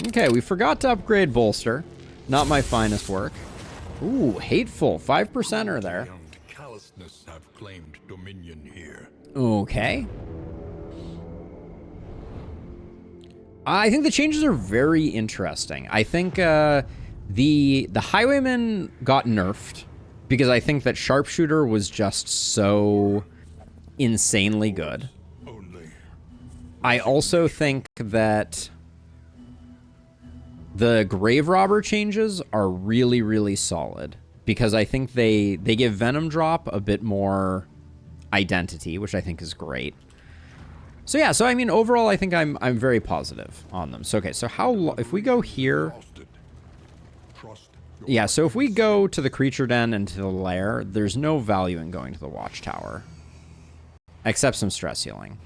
Okay, we forgot to upgrade Bolster. Not my finest work. Ooh, Hateful. 5%er there. Callousness have claimed dominion here. Okay. I think the changes are very interesting. I think the Highwayman got nerfed because I think that Sharpshooter was just so insanely good. I also think that the Grave Robber changes are really, really solid because I think they give Venom Drop a bit more identity, which I think is great. So yeah, so I mean overall I think I'm very positive on them. So okay, so if we go here, yeah, so if we go to the Creature Den and to the Lair, there's no value in going to the Watchtower. Except some stress healing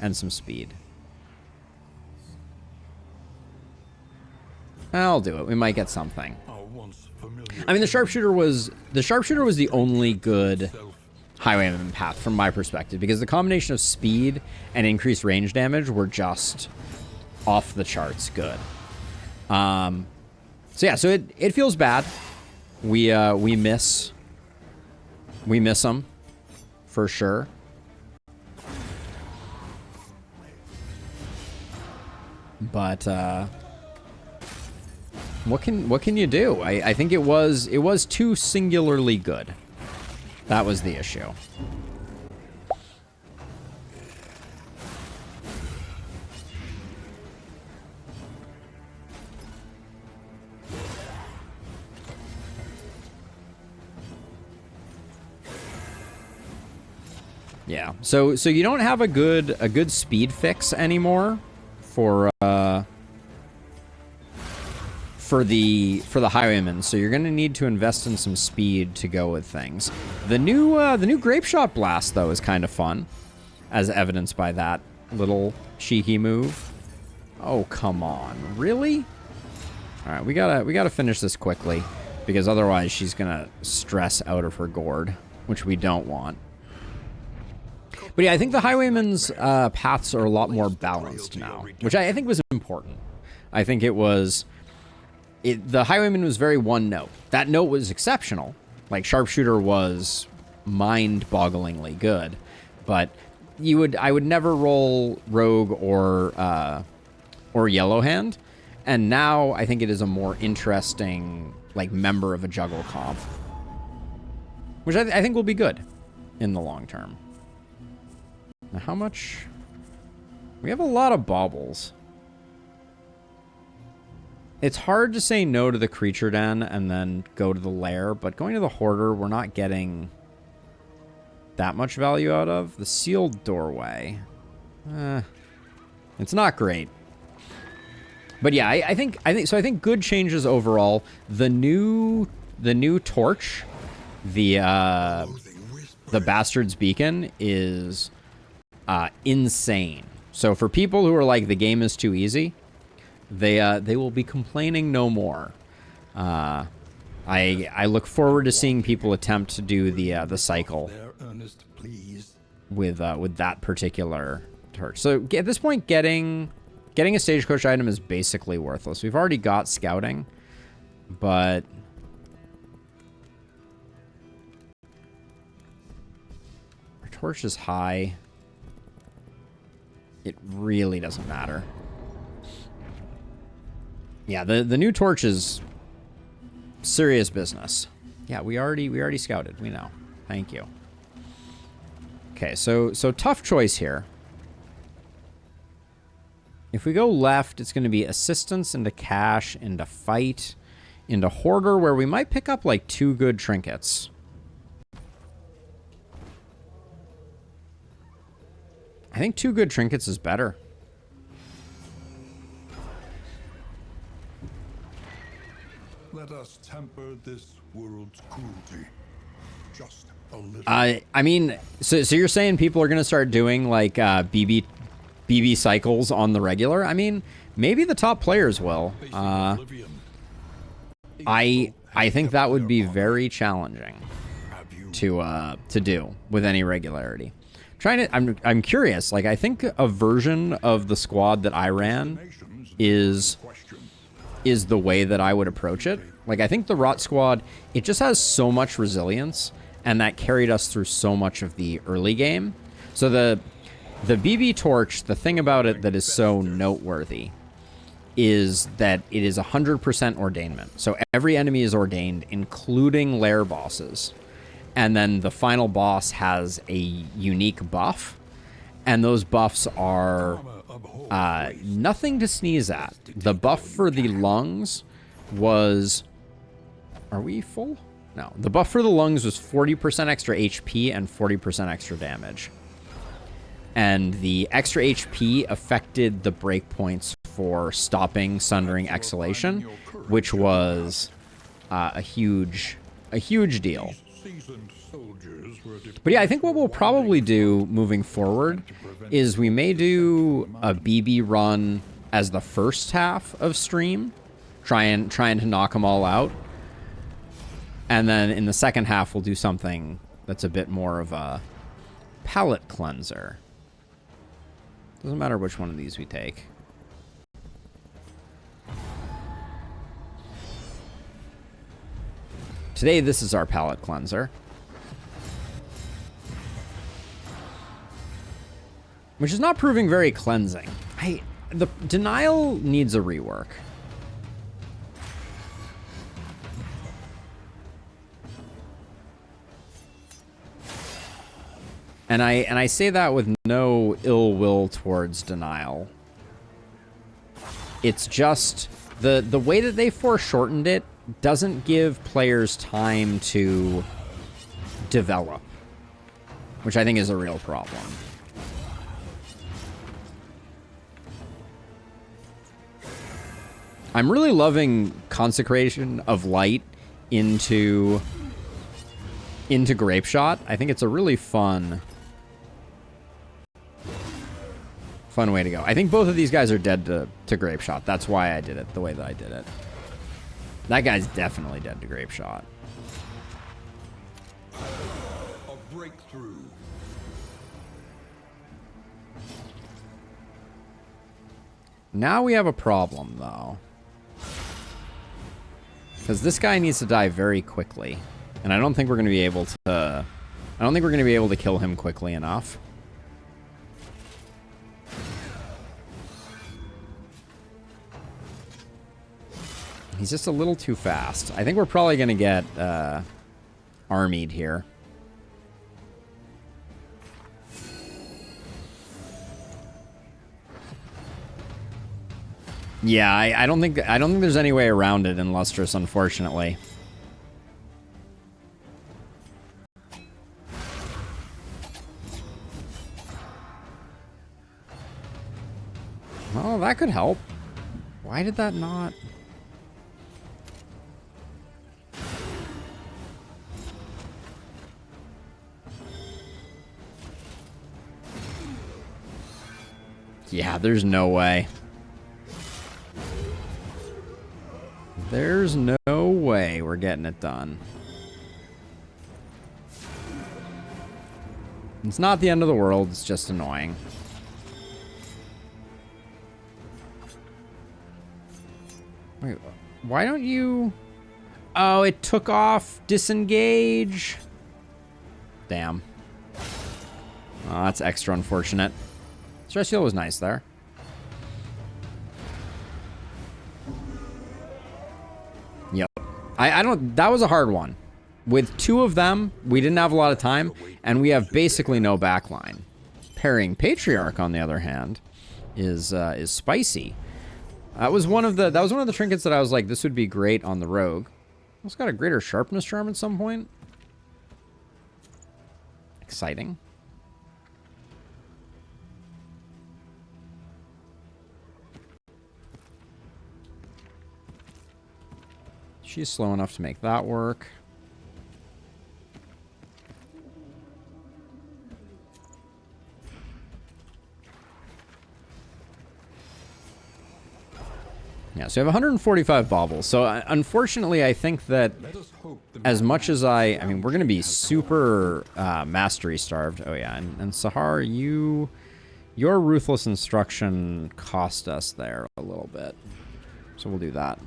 and some speed. I'll do it. We might get something. I mean, the Sharpshooter was the only good Highwayman path from my perspective because the combination of speed and increased range damage were just off the charts good. So yeah, so it feels bad. We miss them for sure. But what can you do? I think it was too singularly good. That was the issue. Yeah. So you don't have a good speed fix anymore for the Highwayman, so you're gonna need to invest in some speed to go with things. The new Grape Shot Blast though is kind of fun, as evidenced by that little cheeky move. Oh come on, really? All right, we gotta finish this quickly because otherwise she's gonna stress out of her gourd, which we don't want. But yeah, I think the Highwayman's paths are a lot more balanced now, which I think was important. I think it was. The Highwayman was very one note. That note was exceptional. Like Sharpshooter was mind-bogglingly good, but I would never roll Rogue or Yellowhand, and now I think it is a more interesting like member of a juggle comp, which I think will be good in the long term. Now, how much? We have a lot of baubles. It's hard to say no to the Creature Den and then go to the Lair, but going to the Hoarder, we're not getting that much value out of. The Sealed Doorway. It's not great. But yeah, I think good changes overall. The new torch, the Bastard's Beacon is insane. So for people who are like, the game is too easy, they will be complaining no more. I look forward to seeing people attempt to do the cycle with that particular torch. So at this point, getting a stagecoach item is basically worthless. We've already got scouting, but our torch is high. It really doesn't matter. Yeah, the new torch is serious business. Yeah, we already scouted. We know. Thank you. Okay, so tough choice here. If we go left, it's going to be assistance into cash, into fight, into hoarder, where we might pick up like 2 good trinkets. I think 2 good trinkets is better. Let us temper this world's cruelty. Just a little. I mean, so you're saying people are going to start doing like BB cycles on the regular? I mean, maybe the top players will. I think that would be very challenging to do with any regularity. I'm curious. Like, I think a version of the squad that I ran is is the way that I would approach it. Like, I think the Rot Squad, it just has so much resilience, and that carried us through so much of the early game. So the BB Torch, the thing about it that is so noteworthy is that it is 100% ordainment. So every enemy is ordained, including lair bosses. And then the final boss has a unique buff, and those buffs are nothing to sneeze at. The buff for the lungs was... Are we full? No. The buff for the lungs was 40% extra HP and 40% extra damage. And the extra HP affected the breakpoints for stopping Sundering Exhalation, which was a huge deal. But yeah, I think what we'll probably do moving forward is we may do a BB run as the first half of stream, trying to knock them all out. And then in the second half, we'll do something that's a bit more of a palate cleanser. Doesn't matter which one of these we take. Today, this is our palate cleanser. Which is not proving very cleansing. The Denial needs a rework. And I say that with no ill will towards Denial. It's just the way that they foreshortened it doesn't give players time to develop, which I think is a real problem. I'm really loving Consecration of Light into Grape Shot. I think it's a really fun way to go. I think both of these guys are dead to Grape Shot. That's why I did it the way that I did it. That guy's definitely dead to Grape Shot. A breakthrough. Now we have a problem, though. Because this guy needs to die very quickly. And I don't think we're going to be able to... I don't think we're going to be able to kill him quickly enough. He's just a little too fast. I think we're probably going to get armied here. Yeah, I don't think there's any way around it in Lustrous, unfortunately. Well, that could help. Why did that not? Yeah, there's no way. There's no way we're getting it done. It's not the end of the world, it's just annoying. Wait, why don't you... Oh, it took off disengage. Damn. Oh, that's extra unfortunate. Stress Heal was nice there. Yep. I don't... That was a hard one. With two of them, we didn't have a lot of time, and we have basically no backline. Parrying Patriarch, on the other hand, is spicy. That was one of the trinkets that I was like, this would be great on the rogue. It's got a greater sharpness charm at some point. Exciting. She's slow enough to make that work. Yeah, so you have 145 baubles. So unfortunately, I think that as much as I mean, we're going to be super mastery starved. Oh yeah, and Sahar, your Ruthless Instruction cost us there a little bit. So we'll do that.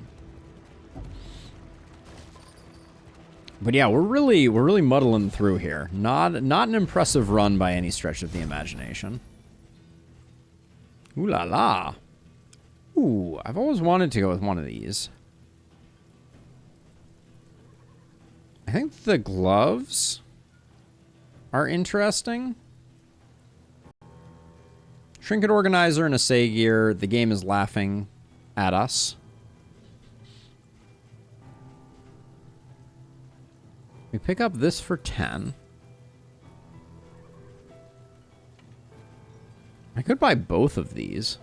But yeah, we're really muddling through here. Not an impressive run by any stretch of the imagination. Ooh la la. Ooh, I've always wanted to go with one of these. I think the gloves are interesting. Trinket Organizer and a Sagear. The game is laughing at us. We pick up this for 10. I could buy both of these.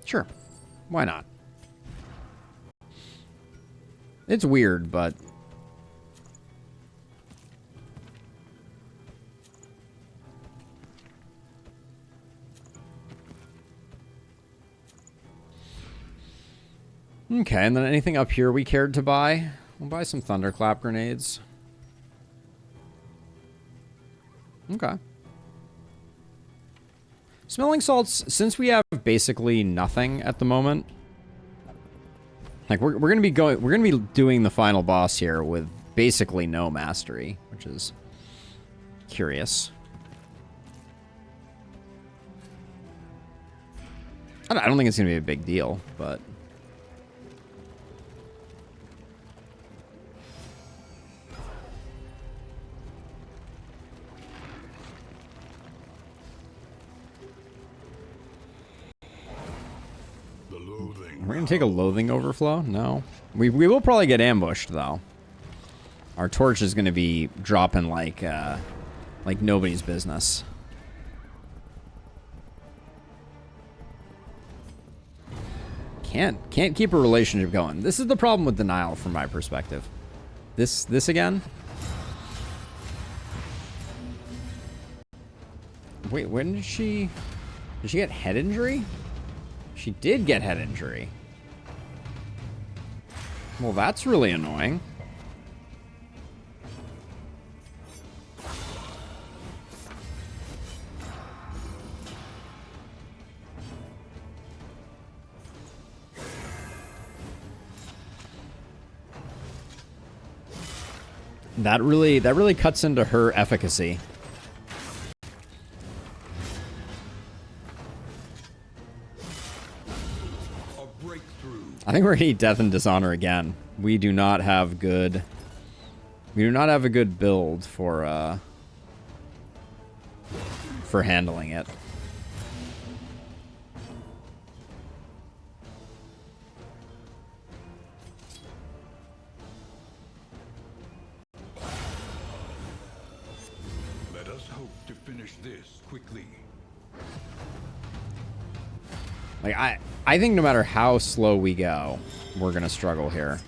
Sure. Why not? It's weird, but... Okay, and then anything up here we cared to buy? We'll buy some Thunderclap grenades. Okay. Smelling salts, since we have basically nothing at the moment, like we're gonna be doing the final boss here with basically no mastery, which is curious. I don't think it's gonna be a big deal, but we're gonna take a loathing overflow? No. We will probably get ambushed though. Our torch is gonna be dropping like nobody's business. Can't keep a relationship going. This is the problem with denial from my perspective. This again? Wait, when did she get head injury? She did get head injury. Well, that's really annoying. That really cuts into her efficacy. I think we're gonna need Death and Dishonor again. We do not have a good build for handling it. Let us hope to finish this quickly. Like I think no matter how slow we go, we're gonna struggle here.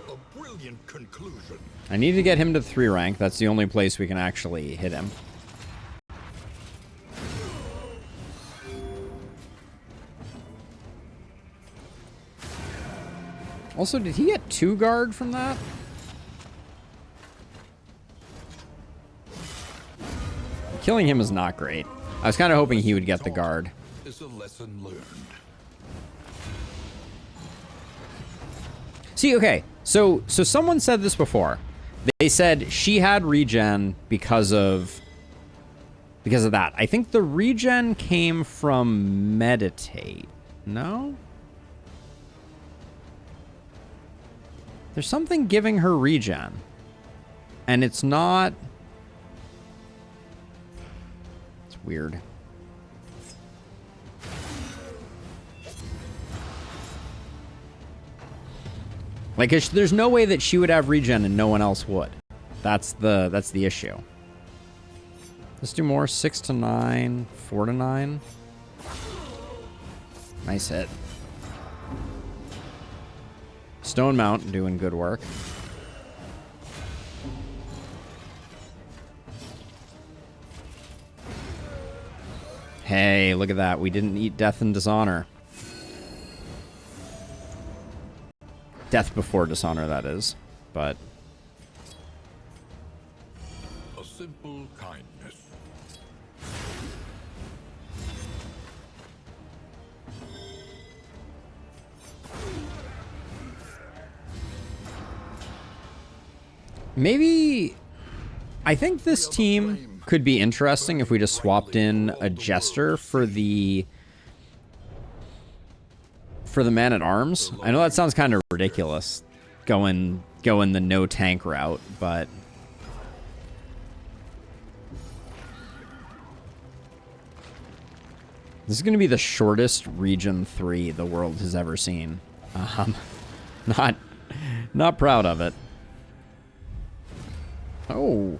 A brilliant conclusion. I need to get him to 3 rank. That's the only place we can actually hit him. Also, did he get 2 guard from that? Killing him is not great. I was kind of hoping he would get the guard. Is a lesson learned. See, okay, so someone said this before. They said she had regen because of that. I think the regen came from meditate. No? There's something giving her regen. And it's not... It's weird. Like, there's no way that she would have regen and no one else would. That's the issue. Let's do more. 6 to 9, 4 to 9. Nice hit. Stone Mount doing good work. Hey, look at that. We didn't eat Death and Dishonor. Death before Dishonor, that is. But... A simple kindness. maybe... I think this team could be interesting if we just swapped in a Jester for the Man-at-Arms. I know that sounds kind of ridiculous, going the no-tank route, but... This is going to be the shortest Region 3 the world has ever seen. Not proud of it. Oh.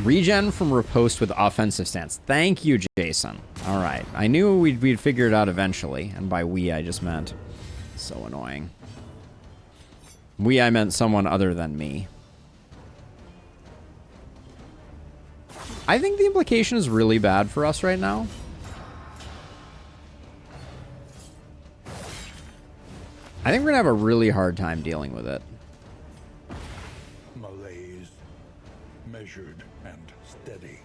Regen from Riposte with offensive stance. Thank you, Jason. All right. I knew we'd figure it out eventually. And by we, I just meant... So annoying. We, I meant someone other than me. I think the implication is really bad for us right now. I think we're going to have a really hard time dealing with it. Malaise, measured and steady.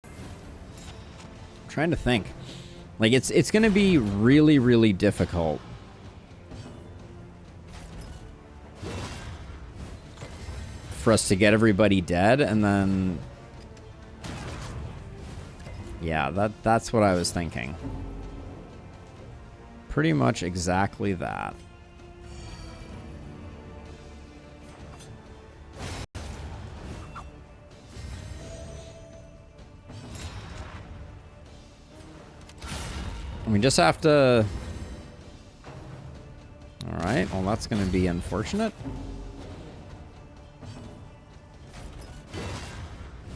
I'm trying to think. Like, it's going to be really, really difficult. For us to get everybody dead, and then... Yeah, that's what I was thinking. Pretty much exactly that. We just have to... Alright, well that's going to be unfortunate.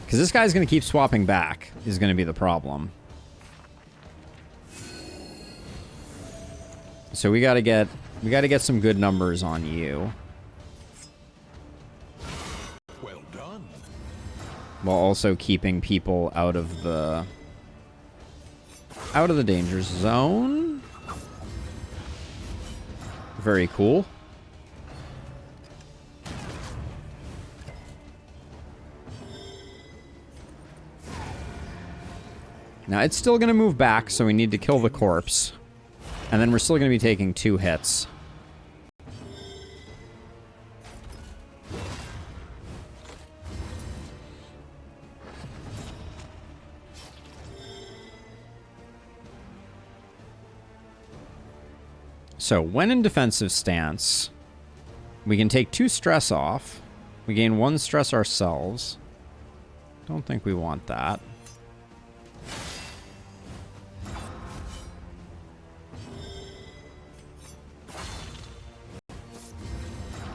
Because this guy's going to keep swapping back, is going to be the problem. So we got to get some good numbers on you. Well done. While also keeping people out of the danger zone. Very cool. Now, it's still going to move back, so we need to kill the corpse. And then we're still going to be taking 2 hits. So, when in defensive stance, we can take 2 stress off. We gain 1 stress ourselves. Don't think we want that.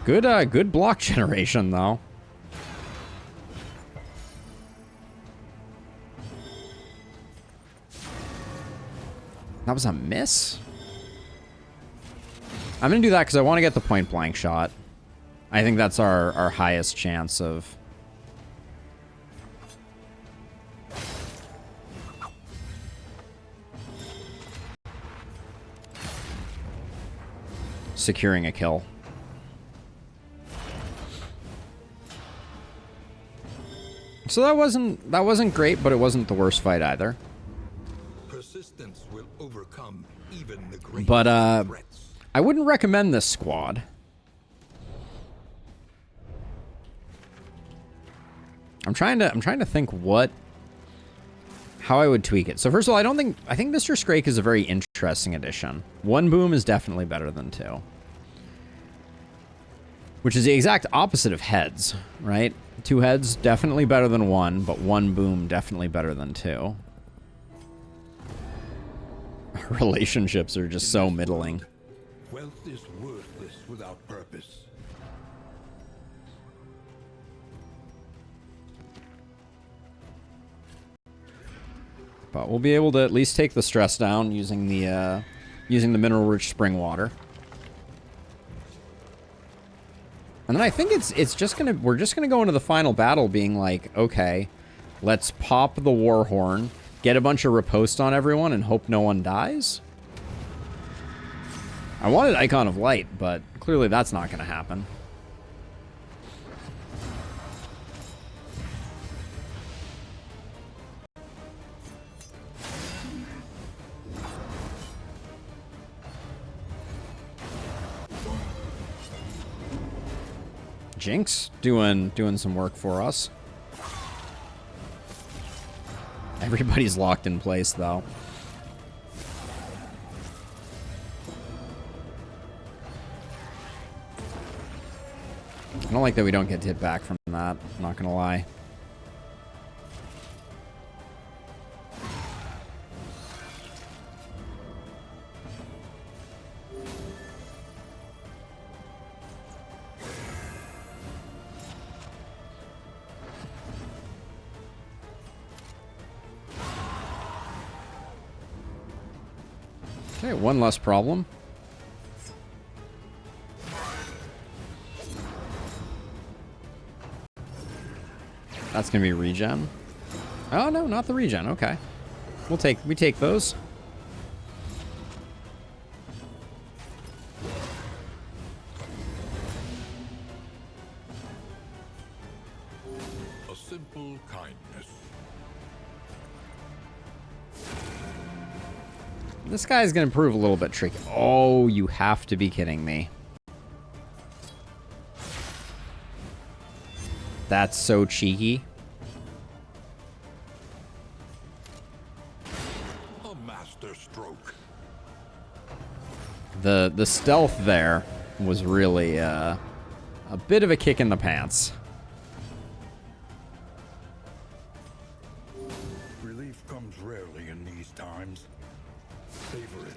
Good block generation, though. That was a miss? I'm going to do that because I want to get the point blank shot. I think that's our highest chance of... securing a kill. So that wasn't great, but it wasn't the worst fight either. Persistence will overcome even the greatest But threats. I wouldn't recommend this squad. I'm trying to think how I would tweak it. So first of all, I think Mr. Scrake is a very interesting addition. 1 boom is definitely better than 2. Which is the exact opposite of heads, right? 2 heads, definitely better than 1, but 1 boom, definitely better than 2. Relationships are just so middling. Wealth is worthless without purpose. But we'll be able to at least take the stress down using the mineral-rich spring water. And then I think we're just gonna go into the final battle being like, okay, let's pop the war horn, get a bunch of riposte on everyone, and hope no one dies. I wanted Icon of Light, but clearly that's not gonna happen. Jinx doing some work for us. Everybody's locked in place, though. I don't like that we don't get hit back from that, I'm not gonna lie. Okay, one less problem. That's gonna be regen. Oh no, not the regen. Okay, we take those. A simple kindness. This guy's gonna prove a little bit tricky. Oh, you have to be kidding me. That's so cheeky. A master stroke. The stealth there was really a bit of a kick in the pants. Relief comes rarely in these times. Savor it.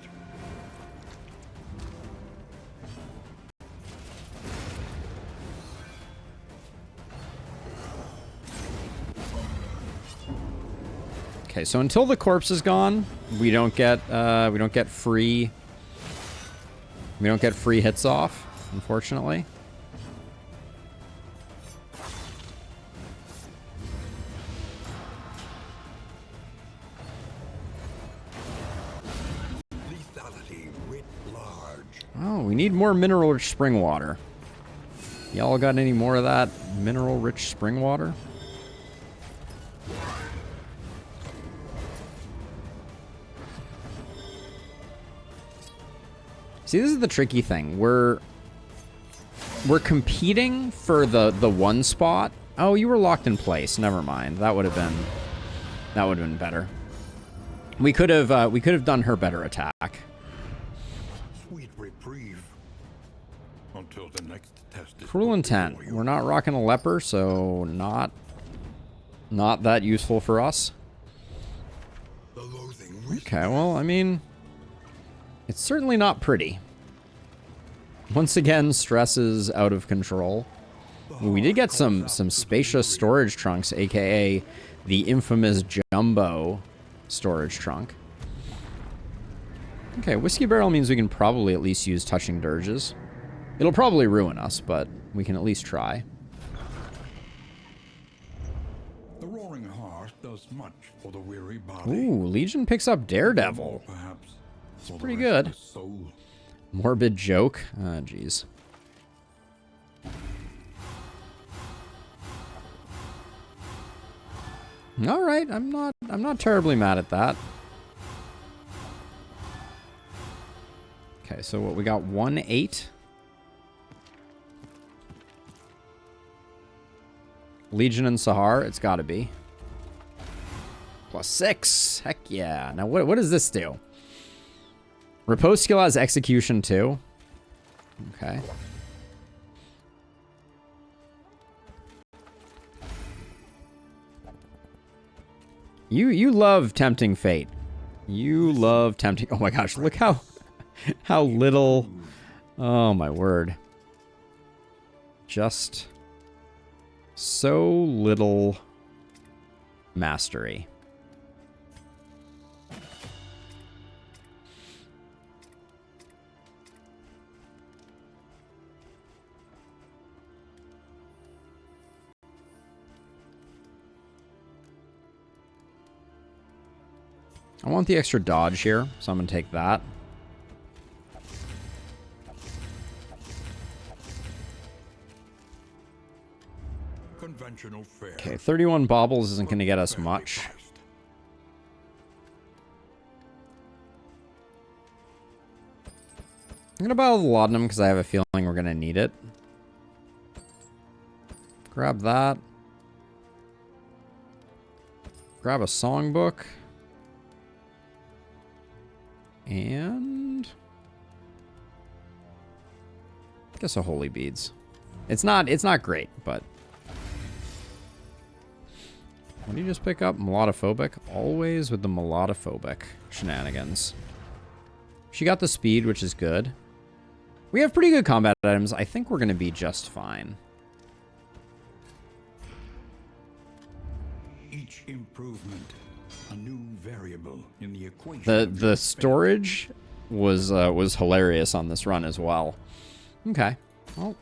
Okay, so until the corpse is gone, we don't get free hits off, unfortunately. Lethality writ large. Oh, we need more mineral-rich spring water. Y'all got any more of that mineral-rich spring water? See, this is the tricky thing. We're competing for the one spot. Oh, you were locked in place. Never mind. That would have been better. We could have done her better attack. Sweet reprieve. Until the next test is Cruel put intent. before you. We're not rocking a leper, so not that useful for us. The loathing Okay, well, I mean, it's certainly not pretty. Once again, stress is out of control. We did get some spacious storage trunks, aka the infamous jumbo storage trunk. Okay, whiskey barrel means we can probably at least use touching dirges. It'll probably ruin us, but we can at least try. The roaring heart does much for the weary body. Ooh, Legion picks up Daredevil. Perhaps. It's pretty good. Soul. Morbid joke. Ah, jeez. All right, I'm not terribly mad at that. Okay, so what we got 1-8. Legion and Sahar, it's got to be. +6. Heck yeah. Now what does this do? Repose skill has execution too. Okay. You love tempting fate. You love tempting. Oh my gosh, look how little. Oh my word. Just so little mastery. I want the extra dodge here, so I'm going to take that. Conventional fare. Okay, 31 baubles isn't going to get us much. I'm going to buy all the laudanum because I have a feeling we're going to need it. Grab that. Grab a songbook. And I guess a holy beads. It's not great, but what do you just pick up? Melodophobic? Always with the melodophobic shenanigans. She got the speed, which is good. We have pretty good combat items. I think we're going to be just fine. Each improvement, a new variable in the equation. The storage was hilarious on this run as well. Okay. Well,